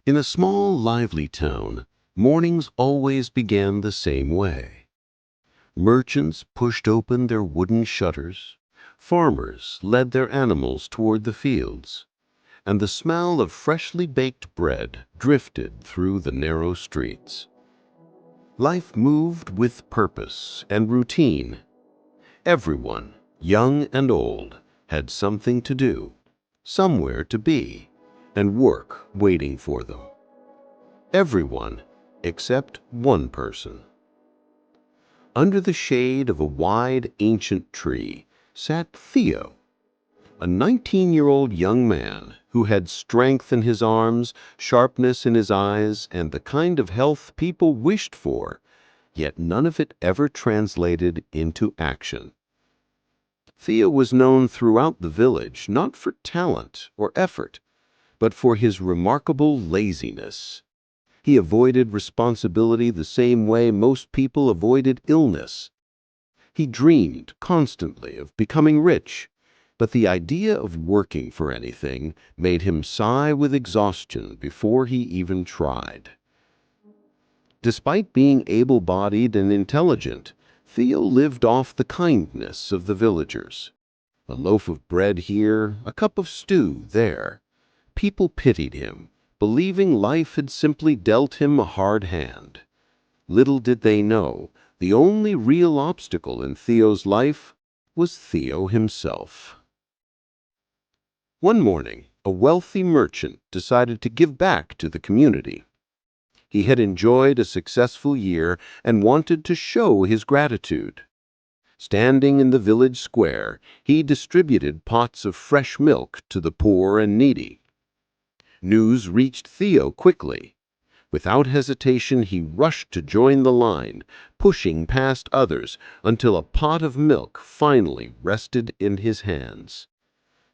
In a small, lively town, mornings always began the same way. Merchants pushed open their wooden shutters, farmers led their animals toward the fields, and the smell of freshly baked bread drifted through the narrow streets. Life moved with purpose and routine. Everyone, young and old, had something to do, somewhere to be, and work waiting for them. Everyone except one person. Under the shade of a wide, ancient tree sat Theo, a 19-year-old young man who had strength in his arms, sharpness in his eyes, and the kind of health people wished for, yet none of it ever translated into action. Theo was known throughout the village not for talent or effort, but for his remarkable laziness. He avoided responsibility the same way most people avoided illness. He dreamed constantly of becoming rich, but the idea of working for anything made him sigh with exhaustion before he even tried. Despite being able-bodied and intelligent, Theo lived off the kindness of the villagers. A loaf of bread here, a cup of stew there. People pitied him, believing life had simply dealt him a hard hand. Little did they know, the only real obstacle in Theo's life was Theo himself. One morning, a wealthy merchant decided to give back to the community. He had enjoyed a successful year and wanted to show his gratitude. Standing in the village square, he distributed pots of fresh milk to the poor and needy. News reached Theo quickly. Without hesitation, he rushed to join the line, pushing past others until a pot of milk finally rested in his hands.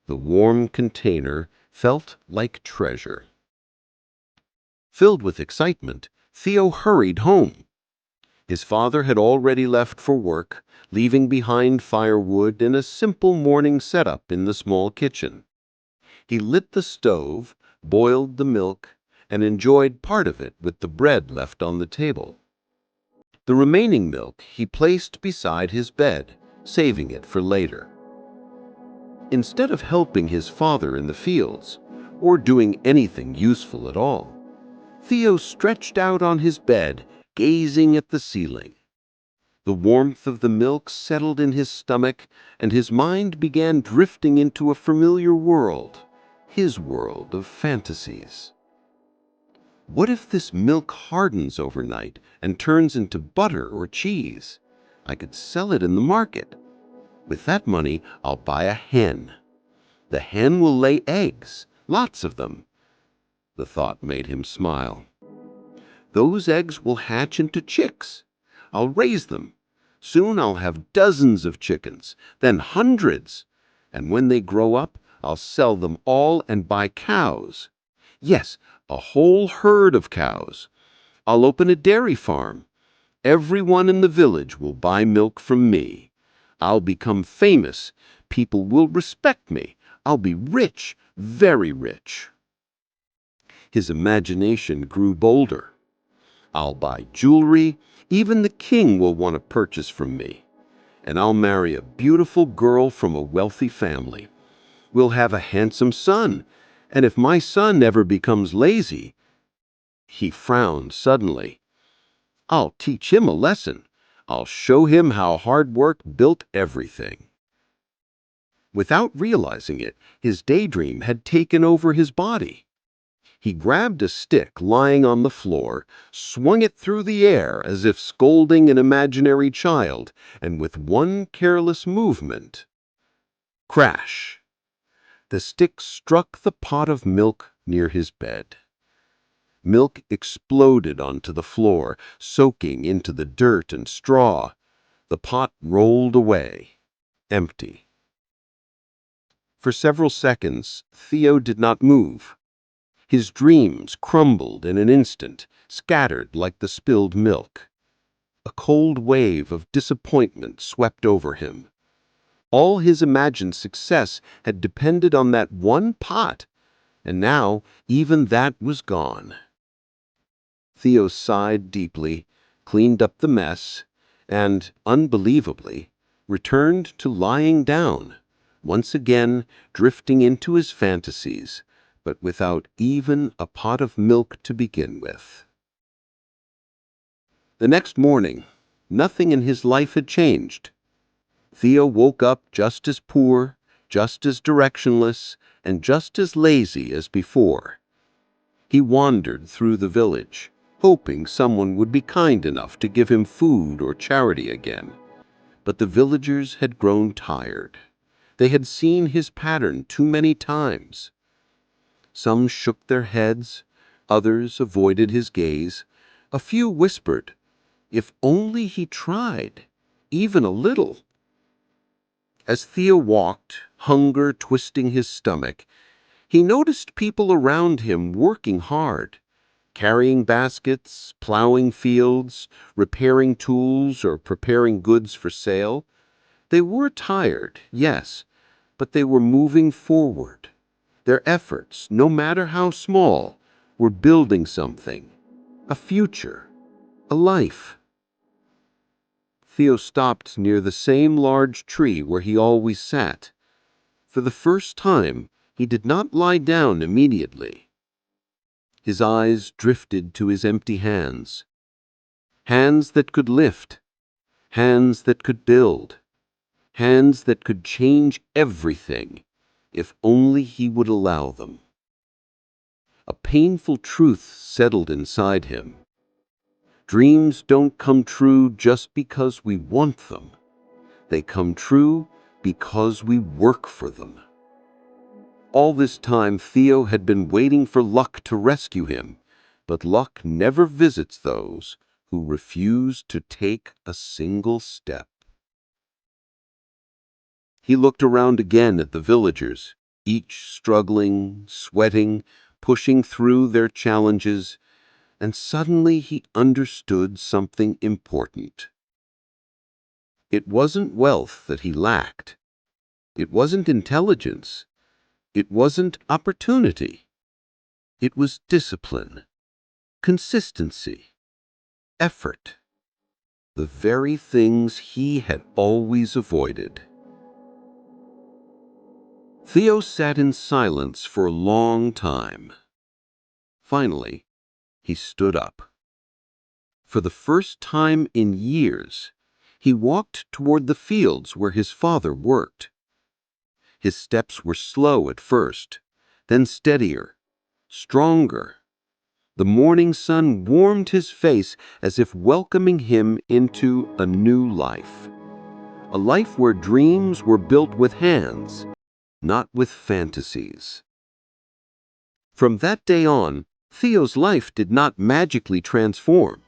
The warm container felt like treasure. Filled with excitement, Theo hurried home. His father had already left for work, leaving behind firewood and a simple morning setup in the small kitchen. He lit the stove, boiled the milk, and enjoyed part of it with the bread left on the table. The remaining milk he placed beside his bed, saving it for later. Instead of helping his father in the fields, or doing anything useful at all, Theo stretched out on his bed, gazing at the ceiling. The warmth of the milk settled in his stomach, and his mind began drifting into a familiar world, his world of fantasies. What if this milk hardens overnight and turns into butter or cheese? I could sell it in the market. With that money, I'll buy a hen. The hen will lay eggs, lots of them. The thought made him smile. Those eggs will hatch into chicks. I'll raise them. Soon I'll have dozens of chickens, then hundreds. And when they grow up, I'll sell them all and buy cows. Yes, a whole herd of cows. I'll open a dairy farm. Everyone in the village will buy milk from me. I'll become famous. People will respect me. I'll be rich, very rich. His imagination grew bolder. I'll buy jewelry. Even the king will want to purchase from me. And I'll marry a beautiful girl from a wealthy family. We'll have a handsome son. And if my son ever becomes lazy, he frowned suddenly. I'll teach him a lesson. I'll show him how hard work built everything. Without realizing it, his daydream had taken over his body. He grabbed a stick lying on the floor, swung it through the air as if scolding an imaginary child, and with one careless movement, crash! The stick struck the pot of milk near his bed. Milk exploded onto the floor, soaking into the dirt and straw. The pot rolled away, empty. For several seconds, Theo did not move. His dreams crumbled in an instant, scattered like the spilled milk. A cold wave of disappointment swept over him. All his imagined success had depended on that one pot, And now even that was gone. Theo sighed deeply, cleaned up the mess, and, unbelievably, returned to lying down, once again drifting into his fantasies, but without even a pot of milk to begin with. The next morning, nothing in his life had changed. Theo woke up just as poor, just as directionless, and just as lazy as before. He wandered through the village, hoping someone would be kind enough to give him food or charity again. But the villagers had grown tired. They had seen his pattern too many times. Some shook their heads, others avoided his gaze. A few whispered, "If only he tried, even a little." As Theo walked, hunger twisting his stomach, he noticed people around him working hard, carrying baskets, plowing fields, repairing tools, or preparing goods for sale. They were tired, yes, but they were moving forward. Their efforts, no matter how small, were building something, a future, a life. Theo stopped near the same large tree where he always sat. For the first time, he did not lie down immediately. His eyes drifted to his empty hands. Hands that could lift, hands that could build, hands that could change everything, if only he would allow them. A painful truth settled inside him. Dreams don't come true just because we want them. They come true because we work for them. All this time, Theo had been waiting for luck to rescue him, but luck never visits those who refuse to take a single step. He looked around again at the villagers, each struggling, sweating, pushing through their challenges, and suddenly he understood something important. It wasn't wealth that he lacked. It wasn't intelligence. It wasn't opportunity. It was discipline, consistency, effort, the very things he had always avoided. Theo sat in silence for a long time. Finally, he stood up. For the first time in years, he walked toward the fields where his father worked. His steps were slow at first, then steadier, stronger. The morning sun warmed his face as if welcoming him into a new life. A life where dreams were built with hands, not with fantasies. From that day on, Theo's life did not magically transform.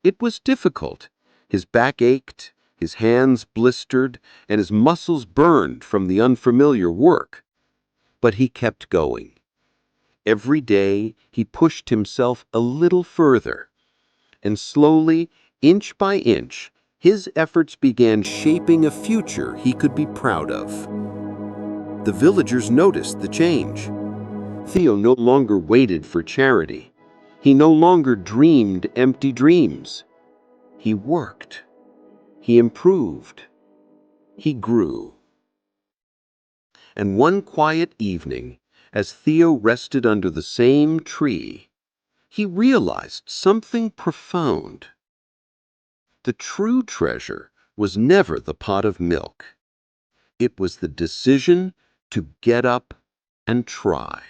It was difficult. His back ached, his hands blistered, and his muscles burned from the unfamiliar work. But he kept going. Every day, he pushed himself a little further. And slowly, inch by inch, his efforts began shaping a future he could be proud of. The villagers noticed the change. Theo no longer waited for charity. He no longer dreamed empty dreams. He worked. He improved. He grew. And one quiet evening, as Theo rested under the same tree, he realized something profound. The true treasure was never the pot of milk. It was the decision to get up and try.